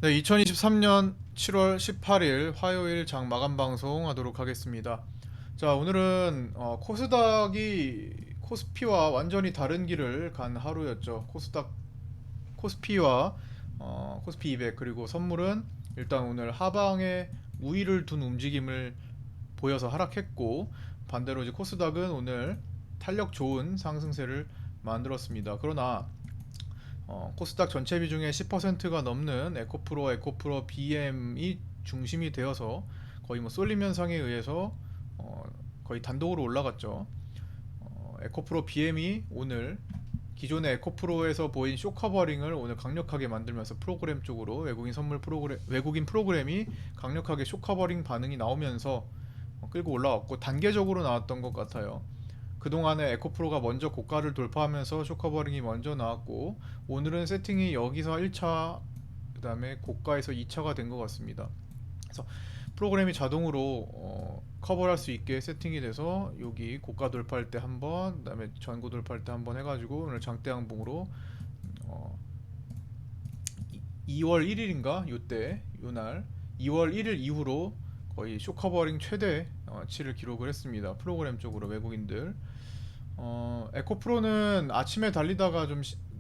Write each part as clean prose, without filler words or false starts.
네, 2023년 7월 18일 화요일 장 마감 방송 하도록 하겠습니다. 자, 오늘은 코스닥이 코스피와 완전히 다른 길을 간 하루였죠. 코스피와 코스피 200 그리고 선물은 일단 오늘 하방에 우위를 둔 움직임을 보여서 하락했고, 반대로 이제 코스닥은 오늘 탄력 좋은 상승세를 만들었습니다. 그러나 코스닥 전체 비중의 10%가 넘는 에코프로 BM이 중심이 되어서 거의 뭐 쏠림 현상에 의해서 거의 단독으로 올라갔죠. 에코프로 BM이 오늘 기존의 에코프로에서 보인 쇼커버링을 오늘 강력하게 만들면서 프로그램 쪽으로 외국인 프로그램이 강력하게 쇼커버링 반응이 나오면서 끌고 올라왔고, 단계적으로 나왔던 것 같아요. 그동안에 에코프로가 먼저 고가를 돌파하면서 쇼커버링이 먼저 나왔고, 오늘은 세팅이 여기서 1차, 그 다음에 고가에서 2차가 된 것 같습니다. 그래서 프로그램이 자동으로 커버를 할 수 있게 세팅이 돼서 여기 고가 돌파할 때 한번, 그 다음에 전고 돌파할 때 한번 해가지고 오늘 장대 항봉으로 2월 1일인가 요때 요날 2월 1일 이후로 거의 쇼커버링 최대 치를 기록을 했습니다. 프로그램 쪽으로 외국인들. 에코프로는 아침에 달리다가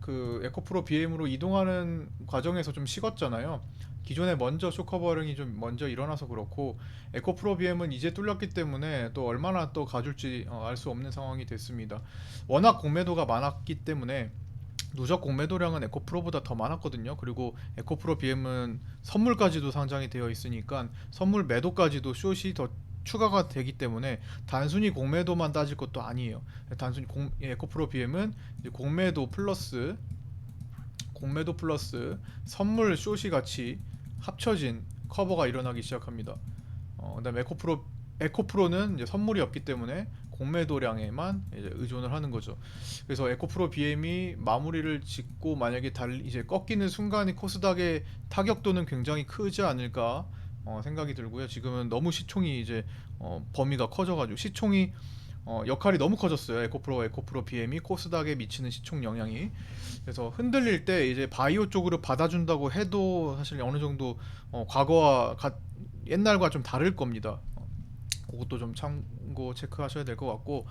그 에코프로 BM으로 이동하는 과정에서 좀 식었잖아요. 기존에 먼저 쇼커버링이 좀 먼저 일어나서 그렇고, 에코프로 BM은 이제 뚫렸기 때문에 또 얼마나 또 가줄지 알 수 없는 상황이 됐습니다. 워낙 공매도가 많았기 때문에 누적 공매도량은 에코프로보다 더 많았거든요. 그리고 에코프로 BM은 선물까지도 상장이 되어 있으니까 선물 매도까지도 숏이 더 추가가 되기 때문에 단순히 공매도만 따질 것도 아니에요. 단순히 에코프로 BM은 공매도 플러스 선물 숏이 같이 합쳐진 커버가 일어나기 시작합니다. 그다음에 에코프로는 이제 선물이 없기 때문에 공매도량에만 이제 의존을 하는 거죠. 그래서 에코프로 BM이 마무리를 짓고 만약에 이제 꺾이는 순간이 코스닥의 타격도는 굉장히 크지 않을까 생각이 들고요. 지금은 너무 시총이 이제 범위가 커져가지고 시총이 역할이 너무 커졌어요. 에코프로 BM이 코스닥에 미치는 시총 영향이. 그래서 흔들릴 때 이제 바이오 쪽으로 받아준다고 해도 사실 어느 정도 옛날과 좀 다를 겁니다. 그것도 좀 참고 체크하셔야 될 것 같고,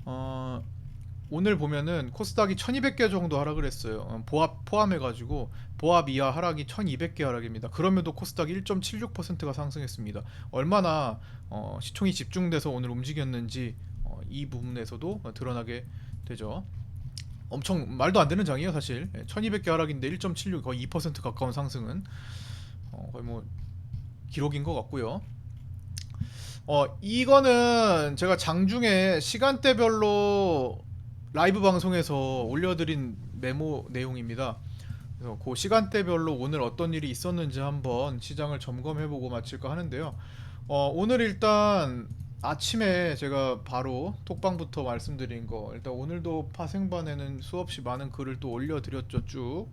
어, 오늘 보면은 코스닥이 1200개 정도 하락을 했어요. 보합 포함해가지고 보합 이하 하락이 1200개 하락입니다. 그럼에도 코스닥이 1.76%가 상승했습니다. 얼마나 시총이 집중돼서 오늘 움직였는지 이 부분에서도 드러나게 되죠. 엄청 말도 안 되는 장이에요, 사실. 1200개 하락인데 1.76 거의 2% 가까운 상승은 거의 뭐 기록인 것 같고요. 이거는 제가 장중에 시간대별로 라이브 방송에서 올려드린 메모 내용입니다. 그래서 그 시간대별로 오늘 어떤 일이 있었는지 한번 시장을 점검해보고 마칠까 하는데요. 오늘 일단 아침에 제가 바로 톡방부터 말씀드린 거, 일단 오늘도 파생반에는 수없이 많은 글을 또 올려드렸죠. 쭉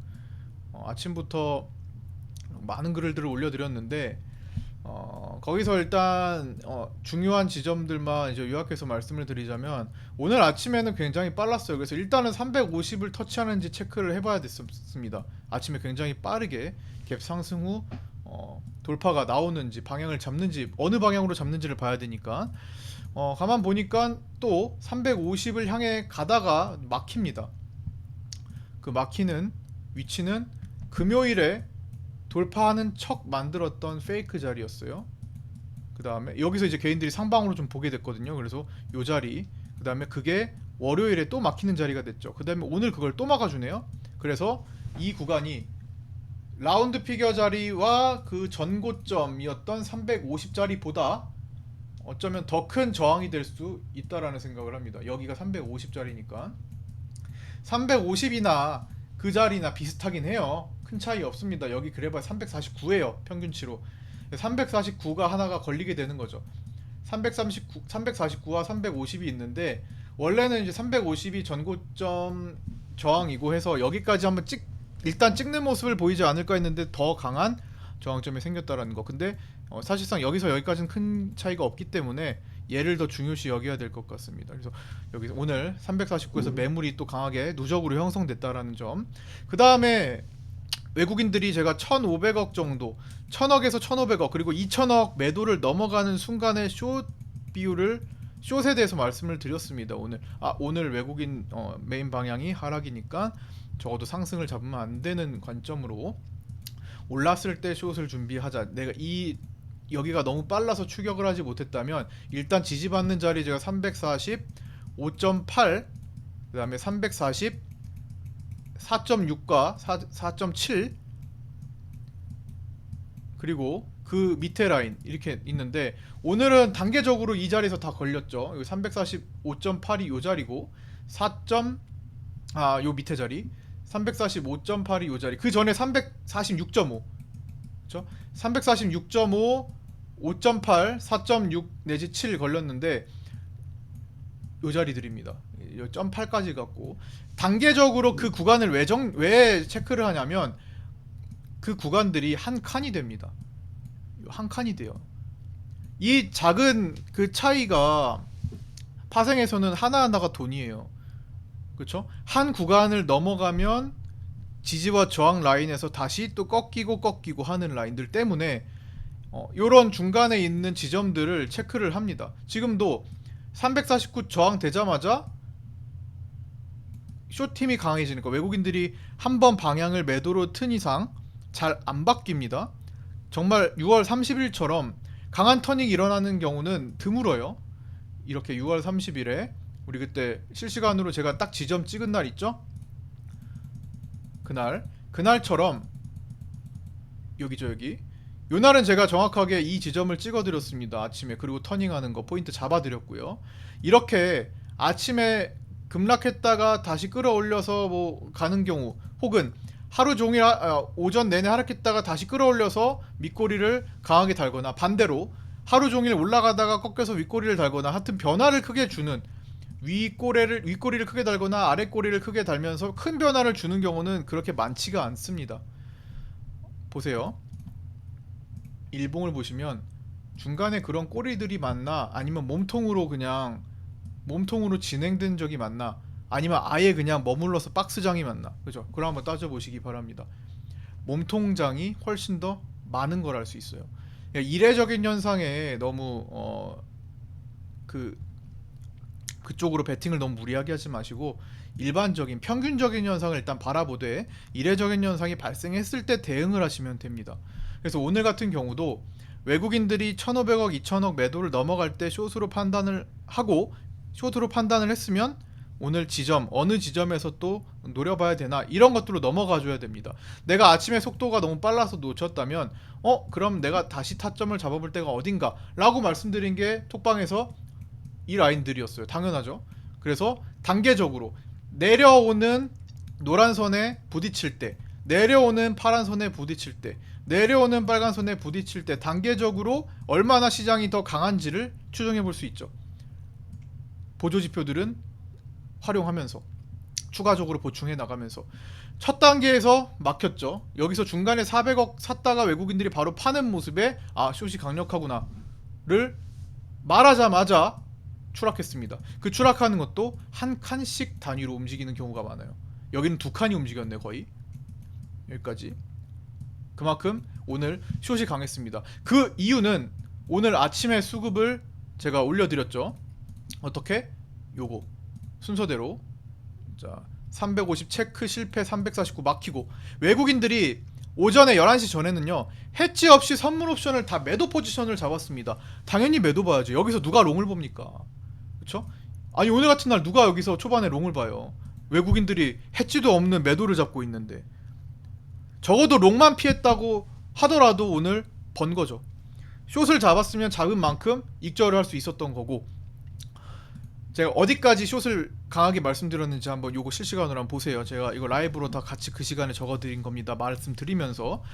아침부터 많은 글들을 올려드렸는데, 거기서 일단 중요한 지점들만 이제 요약해서 말씀을 드리자면, 오늘 아침에는 굉장히 빨랐어요. 그래서 일단은 350을 터치하는지 체크를 해봐야 됐습니다. 아침에 굉장히 빠르게 갭 상승 후 돌파가 나오는지 방향을 잡는지 어느 방향으로 잡는지를 봐야 되니까, 가만 보니까 또 350을 향해 가다가 막힙니다. 그 막히는 위치는 금요일에 돌파하는 척 만들었던 페이크 자리였어요. 그 다음에 여기서 이제 개인들이 상방으로 좀 보게 됐거든요. 그래서 요 자리, 그 다음에 그게 월요일에 또 막히는 자리가 됐죠. 그 다음에 오늘 그걸 또 막아주네요. 그래서 이 구간이 라운드 피겨 자리와 그 전고점이었던 350자리보다 어쩌면 더 큰 저항이 될 수 있다라는 생각을 합니다. 여기가 350자리니까 350이나 그 자리나 비슷하긴 해요. 큰 차이 없습니다. 여기 그래봐야 349예요. 평균치로. 349가 하나가 걸리게 되는 거죠. 349와 350이 있는데, 원래는 이제 350이 전고점 저항이고 해서 여기까지 한번 일단 찍는 모습을 보이지 않을까 했는데 더 강한 저항점이 생겼다라는 거. 근데 사실상 여기서 여기까지는 큰 차이가 없기 때문에 얘를 더 중요시 여겨야 될 것 같습니다. 그래서 여기서 오늘 349에서 매물이 또 강하게 누적으로 형성됐다라는 점. 그 다음에 외국인들이 제가 1,500억 정도, 1,000억에서 1,500억 그리고 2,000억 매도를 넘어가는 순간의 숏 비율을 숏에 대해서 말씀을 드렸습니다. 오늘 외국인 메인 방향이 하락이니까 적어도 상승을 잡으면 안 되는 관점으로 올랐을 때 숏을 준비하자. 내가 여기가 너무 빨라서 추격을 하지 못했다면 일단 지지받는 자리 제가 340, 5.8, 그 다음에 340, 4.6과 4.7 그리고 그 밑에 라인 이렇게 있는데 오늘은 단계적으로 이 자리에서 다 걸렸죠. 여기 345.8이 요 자리고 4. 요 밑에 자리 345.8이 요 자리. 그 전에 346.5 그렇죠? 346.5, 5.8, 4.6 내지 7 걸렸는데 요 자리들입니다. 0.8까지 갔고 단계적으로 그 구간을 왜 체크를 하냐면 그 구간들이 한 칸이 됩니다. 한 칸이 돼요. 이 작은 그 차이가 파생에서는 하나하나가 돈이에요. 그렇죠? 한 구간을 넘어가면 지지와 저항 라인에서 다시 또 꺾이고 하는 라인들 때문에 요런 중간에 있는 지점들을 체크를 합니다. 지금도 349 저항 되자마자 숏팀이 강해지니까 외국인들이 한번 방향을 매도로 튼 이상 잘 안 바뀝니다. 정말 6월 30일처럼 강한 터닝이 일어나는 경우는 드물어요. 이렇게 6월 30일에 우리 그때 실시간으로 제가 딱 지점 찍은 날 있죠? 그날처럼 여기죠, 여기. 요 날은 제가 정확하게 이 지점을 찍어드렸습니다. 아침에. 그리고 터닝하는 거 포인트 잡아드렸고요. 이렇게 아침에 급락했다가 다시 끌어올려서 뭐 가는 경우, 혹은 하루 종일 오전 내내 하락했다가 다시 끌어올려서 밑꼬리를 강하게 달거나, 반대로 하루 종일 올라가다가 꺾여서 윗꼬리를 달거나, 하여튼 변화를 크게 주는, 윗꼬리를 크게 달거나 아랫꼬리를 크게 달면서 큰 변화를 주는 경우는 그렇게 많지가 않습니다. 보세요. 일봉을 보시면 중간에 그런 꼬리들이 많나, 아니면 몸통으로 진행된 적이 많나, 아니면 아예 그냥 머물러서 박스장이 많나, 그죠? 그럼 한번 따져보시기 바랍니다. 몸통장이 훨씬 더 많은 걸 알 수 있어요. 이례적인 현상에 너무 그쪽으로 베팅을 너무 무리하게 하지 마시고 일반적인 평균적인 현상을 일단 바라보되 이례적인 현상이 발생했을 때 대응을 하시면 됩니다. 그래서 오늘 같은 경우도 외국인들이 1,500억, 2,000억 매도를 넘어갈 때 숏으로 판단을 했으면 오늘 지점, 어느 지점에서 또 노려봐야 되나, 이런 것들로 넘어가 줘야 됩니다. 내가 아침에 속도가 너무 빨라서 놓쳤다면 그럼 내가 다시 타점을 잡아볼 때가 어딘가 라고 말씀드린 게 톡방에서 이 라인들이었어요. 당연하죠. 그래서 단계적으로 내려오는 노란 선에 부딪힐 때, 내려오는 파란 선에 부딪힐 때, 내려오는 빨간 선에 부딪힐 때 단계적으로 얼마나 시장이 더 강한지를 추정해 볼 수 있죠. 보조지표들은 활용하면서 추가적으로 보충해 나가면서 첫 단계에서 막혔죠. 여기서 중간에 400억 샀다가 외국인들이 바로 파는 모습에 숏이 강력하구나를 말하자마자 추락했습니다. 그 추락하는 것도 한 칸씩 단위로 움직이는 경우가 많아요. 여기는 두 칸이 움직였네, 거의. 여기까지. 그만큼 오늘 숏이 강했습니다. 그 이유는 오늘 아침에 수급을 제가 올려드렸죠. 어떻게? 요거 순서대로. 자, 350 체크 실패, 349 막히고. 외국인들이 오전에 11시 전에는요 해지 없이 선물 옵션을 다 매도 포지션을 잡았습니다. 당연히 매도 봐야죠. 여기서 누가 롱을 봅니까? 그쵸? 아니 오늘 같은 날 누가 여기서 초반에 롱을 봐요? 외국인들이 해지도 없는 매도를 잡고 있는데. 적어도 롱만 피했다고 하더라도 오늘 번 거죠. 숏을 잡았으면 잡은 만큼 익절을 할 수 있었던 거고, 제가 어디까지 숏을 강하게 말씀드렸는지 한번 요거 실시간으로 한번 보세요. 제가 이거 라이브로 다 같이 그 시간에 적어드린 겁니다. 말씀드리면서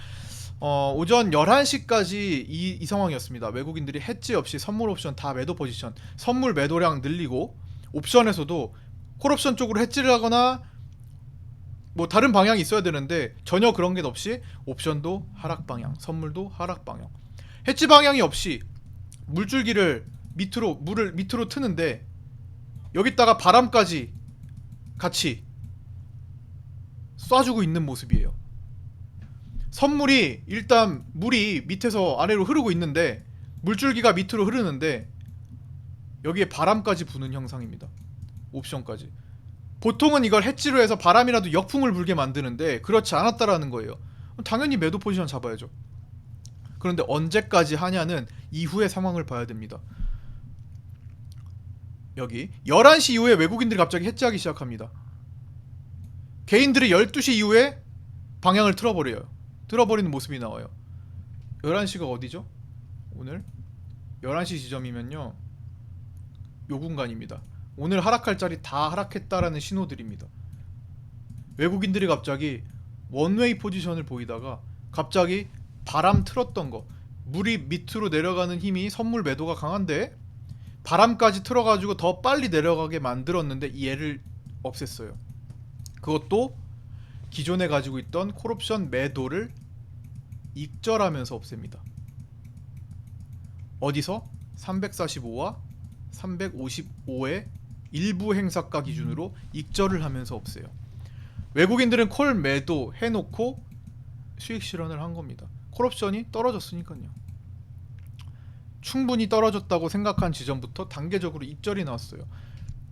오전 11시까지 이 상황이었습니다. 외국인들이 해지 없이 선물 옵션 다 매도 포지션, 선물 매도량 늘리고, 옵션에서도 콜옵션 쪽으로 해지를 하거나 뭐 다른 방향이 있어야 되는데 전혀 그런 게 없이 옵션도 하락 방향, 선물도 하락 방향, 해지 방향이 없이 물을 밑으로 트는데 여기다가 바람까지 같이 쏴주고 있는 모습이에요. 선물이 일단 물이 밑에서 아래로 흐르고 있는데 물줄기가 밑으로 흐르는데 여기에 바람까지 부는 형상입니다. 옵션까지. 보통은 이걸 해지로 해서 바람이라도 역풍을 불게 만드는데 그렇지 않았다라는 거예요. 당연히 매도 포지션 잡아야죠. 그런데 언제까지 하냐는 이후의 상황을 봐야 됩니다. 여기 11시 이후에 외국인들이 갑자기 해지하기 시작합니다. 개인들이 12시 이후에 방향을 틀어버려요. 틀어버리는 모습이 나와요. 11시가 어디죠? 오늘 11시 지점이면요 요 공간입니다. 오늘 하락할 자리 다 하락했다라는 신호들입니다. 외국인들이 갑자기 원웨이 포지션을 보이다가 갑자기 바람 틀었던 거, 물이 밑으로 내려가는 힘이 선물 매도가 강한데 바람까지 틀어가지고 더 빨리 내려가게 만들었는데 이 애를 없앴어요. 그것도 기존에 가지고 있던 콜옵션 매도를 익절하면서 없앱니다. 어디서? 345와 355의 일부 행사가 기준으로 익절을 하면서 없애요. 외국인들은 콜 매도 해놓고 수익 실현을 한 겁니다. 콜옵션이 떨어졌으니까요. 충분히 떨어졌다고 생각한 지점부터 단계적으로 익절이 나왔어요.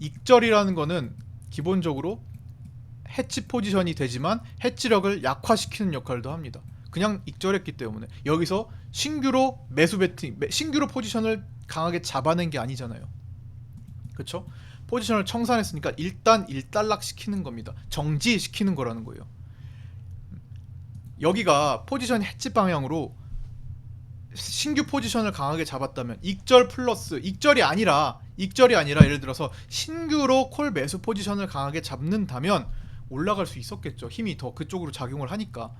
익절이라는 거는 기본적으로 해치 포지션이 되지만 해치력을 약화시키는 역할도 합니다. 그냥 익절했기 때문에 여기서 신규로 매수 베팅, 신규로 포지션을 강하게 잡아낸 게 아니잖아요. 그쵸? 포지션을 청산했으니까 일단 일단락 시키는 겁니다. 정지시키는 거라는 거예요. 여기가 포지션 해치 방향으로 신규 포지션을 강하게 잡았다면 익절 플러스 익절이 아니라 예를 들어서 신규로 콜 매수 포지션을 강하게 잡는다면 올라갈 수 있었겠죠. 힘이 더 그쪽으로 작용을 하니까.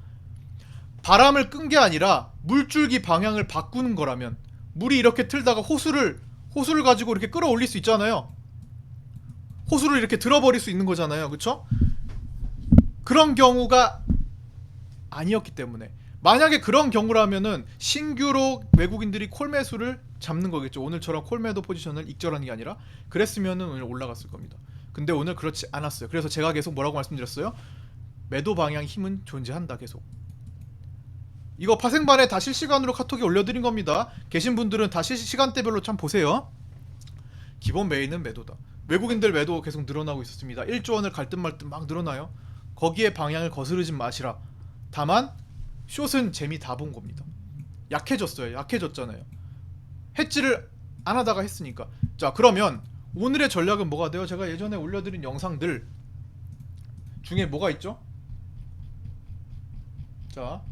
바람을 끈 게 아니라 물줄기 방향을 바꾸는 거라면 물이 이렇게 틀다가 호수를 가지고 이렇게 끌어올릴 수 있잖아요. 호수를 이렇게 들어버릴 수 있는 거잖아요. 그쵸? 그런 경우가 아니었기 때문에 만약에 그런 경우라면은 신규로 외국인들이 콜 매수를 잡는 거겠죠. 오늘처럼 콜 매도 포지션을 익절하는 게 아니라 그랬으면은 오늘 올라갔을 겁니다. 근데 오늘 그렇지 않았어요. 그래서 제가 계속 뭐라고 말씀드렸어요? 매도 방향 힘은 존재한다 계속. 이거 파생반에 다 실시간으로 카톡에 올려드린 겁니다. 계신 분들은 다 시간대별로 참 보세요. 기본 메인은 매도다. 외국인들 매도 계속 늘어나고 있었습니다. 1조 원을 갈 듯 말 듯 막 늘어나요. 거기에 방향을 거스르지 마시라. 다만 숏은 재미 다 본 겁니다. 약해졌어요. 약해졌잖아요. 해지를 안 하다가 했으니까. 자, 그러면 오늘의 전략은 뭐가 돼요? 제가 예전에 올려드린 영상들 중에 뭐가 있죠? 자,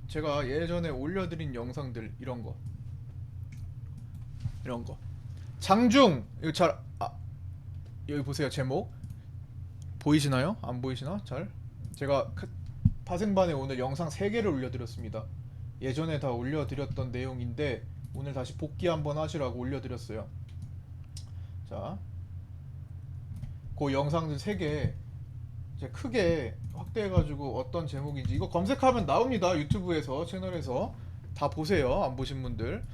제가 예전에 올려드린 영상들 이런 거 장중 이거 잘 여기 보세요. 제목 보이시나요? 안 보이시나? 잘 제가 파생반에 오늘 영상 3개를 올려드렸습니다. 예전에 다 올려드렸던 내용인데 오늘 다시 복귀 한번 하시라고 올려드렸어요. 자, 그 영상들 3개 제가 크게 확대해가지고 어떤 제목인지 이거 검색하면 나옵니다. 유튜브에서 채널에서 다 보세요. 안 보신 분들.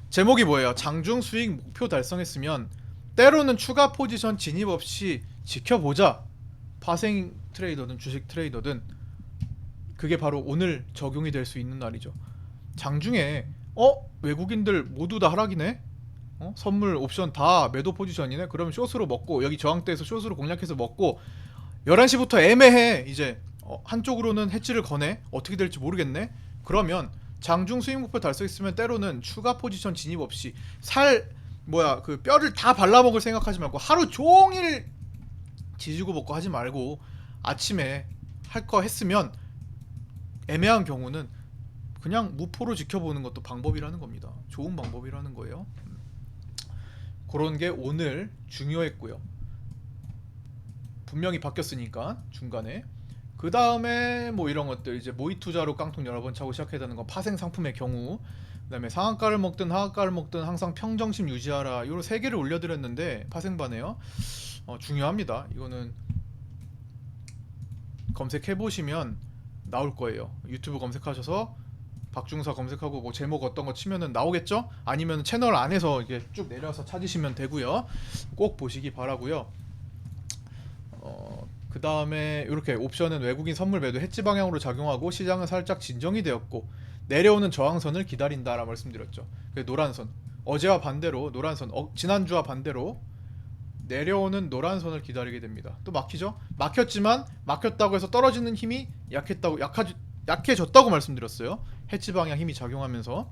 제목이 뭐예요? 장중 수익 목표 달성했으면 때로는 추가 포지션 진입 없이 지켜보자. 파생 트레이더든 주식 트레이더든 그게 바로 오늘 적용이 될 수 있는 날이죠. 장중에 외국인들 모두 다 하락이네? 선물 옵션 다 매도 포지션이네? 그러면 숏으로 먹고 여기 저항대에서 숏으로 공략해서 먹고 11시부터 애매해. 이제 한쪽으로는 해지를 거네. 어떻게 될지 모르겠네. 그러면 장중 수익 목표 달성했으면 때로는 추가 포지션 진입 없이 그 뼈를 다 발라먹을 생각하지 말고 하루 종일 지지고 먹고 하지 말고 아침에 할 거 했으면 애매한 경우는 그냥 무포로 지켜보는 것도 방법이라는 겁니다. 좋은 방법이라는 거예요. 그런 게 오늘 중요했고요. 분명히 바뀌었으니까 중간에 그 다음에 뭐 이런 것들 이제 모의 투자로 깡통 여러 번 차고 시작해야 되는 건 파생 상품의 경우, 그다음에 상한가를 먹든 하한가를 먹든 항상 평정심 유지하라. 요런 3개를 올려드렸는데 파생반에요. 중요합니다. 이거는 검색해 보시면 나올 거예요. 유튜브 검색하셔서 박중사 검색하고 뭐 제목 어떤 거 치면은 나오겠죠? 아니면 채널 안에서 이게 쭉 내려서 찾으시면 되고요. 꼭 보시기 바라고요. 그 다음에 이렇게 옵션은 외국인 선물 매도 해지 방향으로 작용하고 시장은 살짝 진정이 되었고 내려오는 저항선을 기다린다라 말씀드렸죠. 그 노란선, 어제와 반대로 노란선, 지난주와 반대로 내려오는 노란선을 기다리게 됩니다. 또 막히죠? 막혔지만 막혔다고 해서 떨어지는 힘이 약해졌다고 말씀드렸어요. 해지 방향 힘이 작용하면서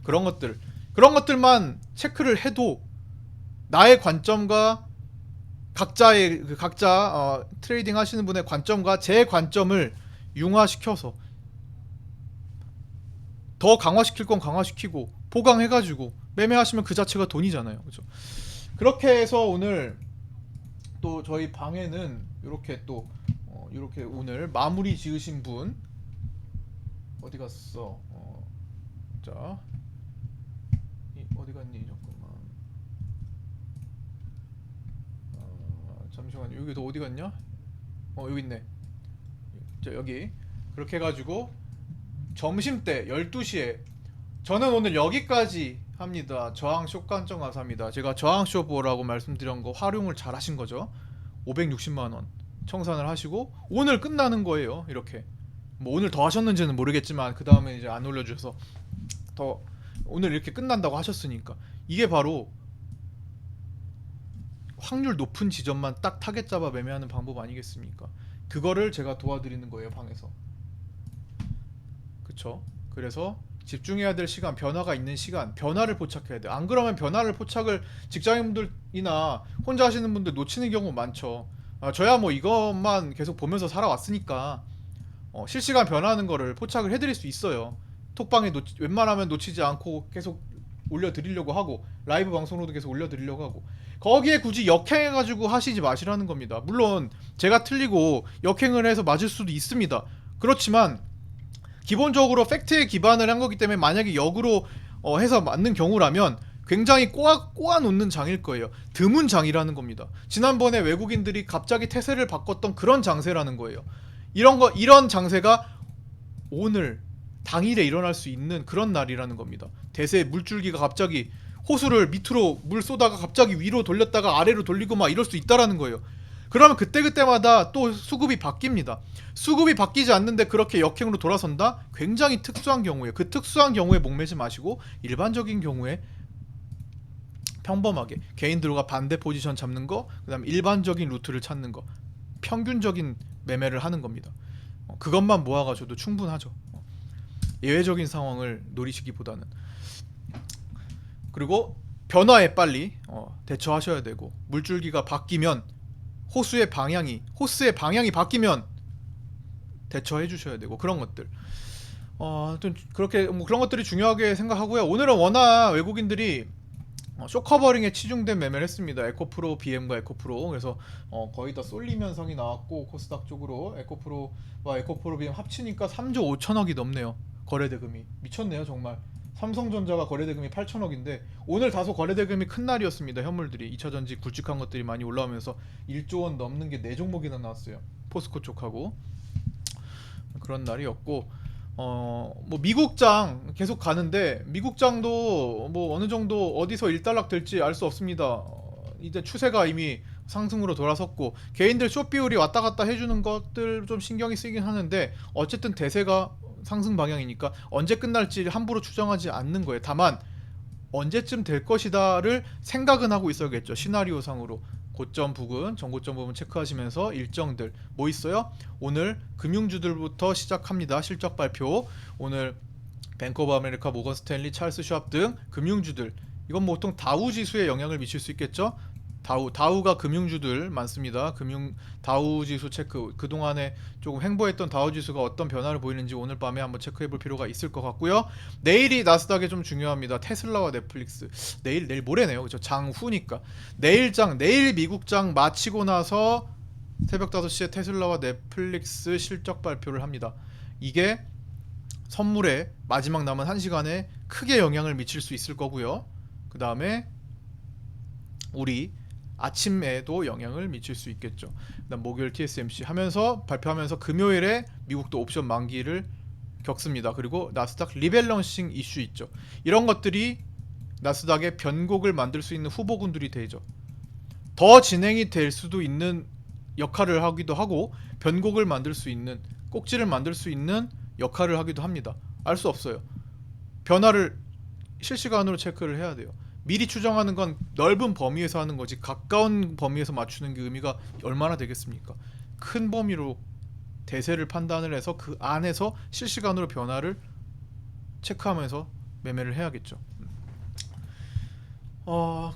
그런 것들만 체크를 해도 나의 관점과 각자 트레이딩 하시는 분의 관점과 제 관점을 융화시켜서 더 강화시킬 건 강화시키고 보강해가지고 매매하시면 그 자체가 돈이잖아요. 그죠? 그렇게 해서 오늘 또 저희 방에는 이렇게 또 이렇게 오늘 마무리 지으신 분 어디 갔어? 자, 어디 갔니? 잠깐만. 잠시만, 여기도 어디 갔냐? 여기 있네. 자, 여기 그렇게 해가지고 점심때 12시에 저는 오늘 여기까지 합니다. 저항쇼 관점 가사입니다. 제가 저항쇼 보라고 말씀드린 거 활용을 잘 하신 거죠. 560만원 청산을 하시고 오늘 끝나는 거예요. 이렇게 뭐 오늘 더 하셨는지는 모르겠지만 그 다음에 이제 안 올려주셔서 더 오늘 이렇게 끝난다고 하셨으니까 이게 바로 확률 높은 지점만 딱 타겟 잡아 매매하는 방법 아니겠습니까? 그거를 제가 도와드리는 거예요, 방에서. 그쵸? 그래서 집중해야 될 시간, 변화가 있는 시간, 변화를 포착해야 돼. 안 그러면 변화를 포착을 직장인분들이나 혼자 하시는 분들 놓치는 경우 많죠. 저야 뭐 이것만 계속 보면서 살아왔으니까 실시간 변화하는 거를 포착을 해드릴 수 있어요. 톡방에 웬만하면 놓치지 않고 계속 올려드리려고 하고 라이브 방송으로도 계속 올려드리려고 하고 거기에 굳이 역행해가지고 하시지 마시라는 겁니다. 물론 제가 틀리고 역행을 해서 맞을 수도 있습니다. 그렇지만 기본적으로 팩트에 기반을 한 거기 때문에 만약에 역으로 해서 맞는 경우라면 굉장히 꼬아 놓는 장일 거예요. 드문 장이라는 겁니다. 지난번에 외국인들이 갑자기 태세를 바꿨던 그런 장세라는 거예요. 이런 장세가 오늘 당일에 일어날 수 있는 그런 날이라는 겁니다. 대세 물줄기가 갑자기 호수를 밑으로 물 쏘다가 갑자기 위로 돌렸다가 아래로 돌리고 막 이럴 수 있다라는 거예요. 그러면 그때마다 또 수급이 바뀝니다. 수급이 바뀌지 않는데 그렇게 역행으로 돌아선다? 굉장히 특수한 경우에 그 특수한 경우에 목매지 마시고 일반적인 경우에 평범하게 개인들과 반대 포지션 잡는 거, 그 다음에 일반적인 루트를 찾는 거, 평균적인 매매를 하는 겁니다. 그것만 모아가지고도 충분하죠. 예외적인 상황을 노리시기보다는. 그리고 변화에 빨리 대처하셔야 되고 물줄기가 바뀌면 호수의 방향이 바뀌면 대처해 주셔야 되고 그런 것들. 좀 그렇게 뭐 그런 것들이 중요하게 생각하고요. 오늘은 워낙 외국인들이 쇼커버링에 치중된 매매를 했습니다. 에코프로 BM과 에코프로. 그래서 거의 다 쏠림 현상이 나왔고 코스닥 쪽으로 에코프로와 에코프로 BM 합치니까 3조 5천억이 넘네요. 거래대금이 미쳤네요 정말. 삼성전자가 거래대금이 8천억인데 오늘 다소 거래대금이 큰 날이었습니다. 현물들이 2차전지 굵직한 것들이 많이 올라오면서 1조 원 넘는 게 4종목이나 나왔어요. 포스코 쪽하고 그런 날이었고 뭐 미국장 계속 가는데 미국장도 뭐 어느 정도 어디서 일단락 될지 알 수 없습니다. 이제 추세가 이미 상승으로 돌아섰고 개인들 숏 비율이 왔다 갔다 해주는 것들 좀 신경이 쓰이긴 하는데 어쨌든 대세가 상승 방향이니까 언제 끝날지 함부로 추정하지 않는 거예요. 다만 언제쯤 될 것이다를 생각은 하고 있어야겠죠. 시나리오상으로 고점 부근, 전고점 부분 체크하시면서 일정들 뭐 있어요? 오늘 금융주들부터 시작합니다. 실적 발표. 오늘 뱅크 오브 아메리카, 모건 스탠리, 찰스 슈왑 등 금융주들. 이건 뭐 보통 다우 지수에 영향을 미칠 수 있겠죠? 다우가 금융주들 많습니다. 다우 지수 체크. 그동안에 조금 횡보했던 다우 지수가 어떤 변화를 보이는지 오늘 밤에 한번 체크해 볼 필요가 있을 것 같고요. 내일이 나스닥에 좀 중요합니다. 테슬라와 넷플릭스. 내일 모레네요. 그렇죠? 장후니까. 내일 미국장 마치고 나서 새벽 5시에 테슬라와 넷플릭스 실적 발표를 합니다. 이게 선물에 마지막 남은 1시간에 크게 영향을 미칠 수 있을 거고요. 그 다음에 우리 아침에도 영향을 미칠 수 있겠죠. 그다음 목요일 TSMC 하면서 발표하면서 금요일에 미국도 옵션 만기를 겪습니다. 그리고 나스닥 리밸런싱 이슈 있죠. 이런 것들이 나스닥의 변곡을 만들 수 있는 후보군들이 되죠. 더 진행이 될 수도 있는 역할을 하기도 하고 변곡을 만들 수 있는 꼭지를 만들 수 있는 역할을 하기도 합니다. 알 수 없어요. 변화를 실시간으로 체크를 해야 돼요. 미리 추정하는 건 넓은 범위에서 하는 거지 가까운 범위에서 맞추는 게 의미가 얼마나 되겠습니까? 큰 범위로 대세를 판단을 해서 그 안에서 실시간으로 변화를 체크하면서 매매를 해야겠죠.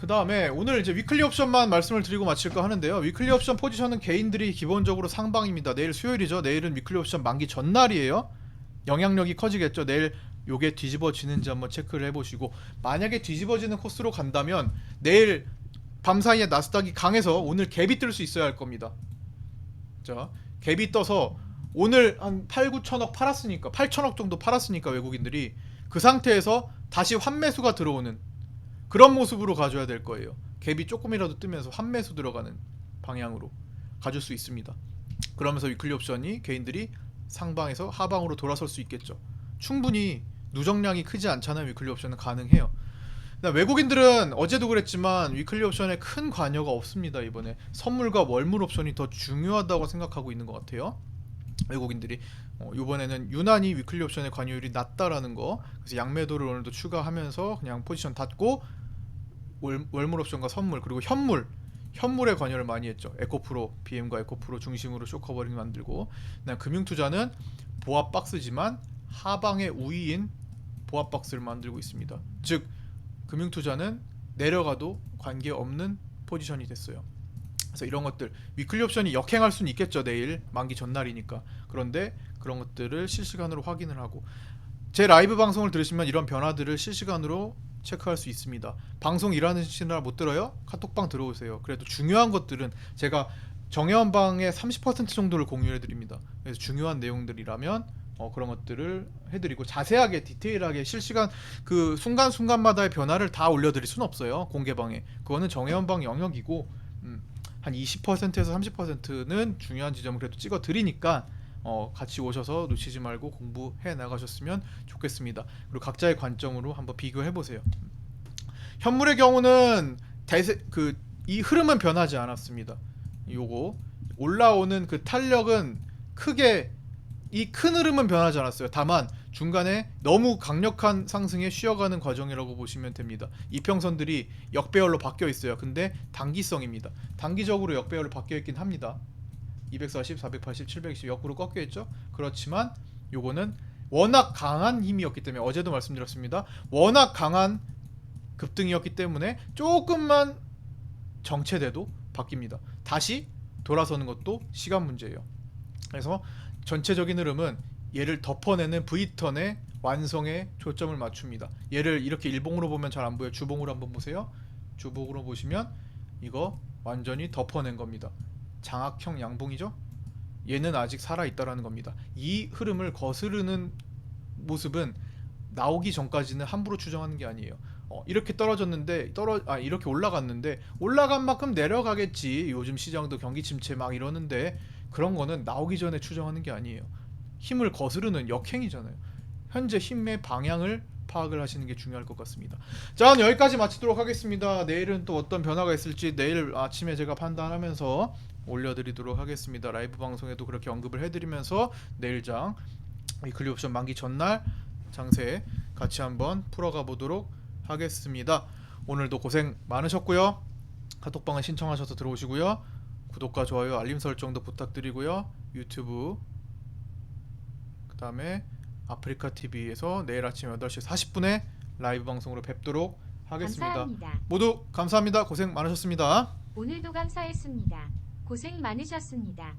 그 다음에 오늘 이제 위클리 옵션만 말씀을 드리고 마칠까 하는데요. 위클리 옵션 포지션은 개인들이 기본적으로 상방입니다. 내일 수요일이죠. 내일은 위클리 옵션 만기 전날이에요. 영향력이 커지겠죠. 내일 요게 뒤집어지는지 한번 체크를 해보시고, 만약에 뒤집어지는 코스로 간다면 내일 밤사이에 나스닥이 강해서 오늘 갭이 뜰 수 있어야 할 겁니다. 자, 갭이 떠서 오늘 한 8, 9천억 팔았으니까 8천억 정도 팔았으니까 외국인들이 그 상태에서 다시 환매수가 들어오는 그런 모습으로 가져야 될 거예요. 갭이 조금이라도 뜨면서 환매수 들어가는 방향으로 가줄 수 있습니다. 그러면서 위클리 옵션이 개인들이 상방에서 하방으로 돌아설 수 있겠죠. 충분히 누적량이 크지 않잖아요. 위클리 옵션은 가능해요. 외국인들은 어제도 그랬지만 위클리 옵션에 큰 관여가 없습니다. 이번에 선물과 월물 옵션이 더 중요하다고 생각하고 있는 것 같아요. 외국인들이 이번에는 유난히 위클리 옵션의 관여율이 낮다라는 거, 그래서 양매도를 오늘도 추가하면서 그냥 포지션 닫고 월물 옵션과 선물 그리고 현물의 관여를 많이 했죠. 에코프로, BM과 에코프로 중심으로 쇼커버링 만들고, 그다음 금융투자는 보합 박스지만 하방의 우위인 보합 박스를 만들고 있습니다. 즉 금융투자는 내려가도 관계없는 포지션이 됐어요. 그래서 이런 것들 위클리 옵션이 역행할 수는 있겠죠. 내일 만기 전날이니까. 그런데 그런 것들을 실시간으로 확인을 하고, 제 라이브 방송을 들으시면 이런 변화들을 실시간으로 체크할 수 있습니다. 방송 일하시느라 못 들어요? 카톡방 들어오세요. 그래도 중요한 것들은 제가 정해원 방의 30% 정도를 공유해 드립니다. 그래서 중요한 내용들이라면 그런 것들을 해드리고, 자세하게 디테일하게 실시간 그 순간순간마다의 변화를 다 올려드릴 수는 없어요. 공개방에. 그거는 정해원 방 영역이고, 한 20%에서 30%는 중요한 지점을 그래도 찍어 드리니까 같이 오셔서 놓치지 말고 공부해 나가셨으면 좋겠습니다. 그리고 각자의 관점으로 한번 비교해 보세요. 현물의 경우는 이 흐름은 변하지 않았습니다. 요거 올라오는 그 탄력은 크게, 이 큰 흐름은 변하지 않았어요. 다만 중간에 너무 강력한 상승에 쉬어가는 과정이라고 보시면 됩니다. 이평선들이 역배열로 바뀌어 있어요. 근데 단기성입니다. 단기적으로 역배열로 바뀌어 있긴 합니다. 240, 480, 720 역으로 꺾여 있죠. 그렇지만 요거는 워낙 강한 힘이었기 때문에, 어제도 말씀드렸습니다. 워낙 강한 급등이었기 때문에 조금만 정체돼도 바뀝니다. 다시 돌아서는 것도 시간 문제예요. 그래서 전체적인 흐름은 얘를 덮어내는 V턴의 완성에 초점을 맞춥니다. 얘를 이렇게 일봉으로 보면 잘 안 보여요. 주봉으로 한번 보세요. 주봉으로 보시면 이거 완전히 덮어낸 겁니다. 장악형 양봉이죠. 얘는 아직 살아있다라는 겁니다. 이 흐름을 거스르는 모습은 나오기 전까지는 함부로 추정하는 게 아니에요. 이렇게 떨어졌는데 이렇게 올라갔는데 올라간 만큼 내려가겠지. 요즘 시장도 경기 침체 막 이러는데, 그런 거는 나오기 전에 추정하는 게 아니에요. 힘을 거스르는 역행이잖아요. 현재 힘의 방향을 파악을 하시는 게 중요할 것 같습니다. 자, 여기까지 마치도록 하겠습니다. 내일은 또 어떤 변화가 있을지 내일 아침에 제가 판단하면서 올려드리도록 하겠습니다. 라이브 방송에도 그렇게 언급을 해드리면서 내일장 위클리 옵션 만기 전날 장세 같이 한번 풀어가 보도록 하겠습니다. 오늘도 고생 많으셨고요. 카톡방에 신청하셔서 들어오시고요. 구독과 좋아요, 알림 설정도 부탁드리고요. 유튜브, 그 다음에 아프리카TV에서 내일 아침 8시 40분에 라이브 방송으로 뵙도록 하겠습니다. 감사합니다. 모두 감사합니다. 고생 많으셨습니다. 오늘도 감사했습니다. 고생 많으셨습니다.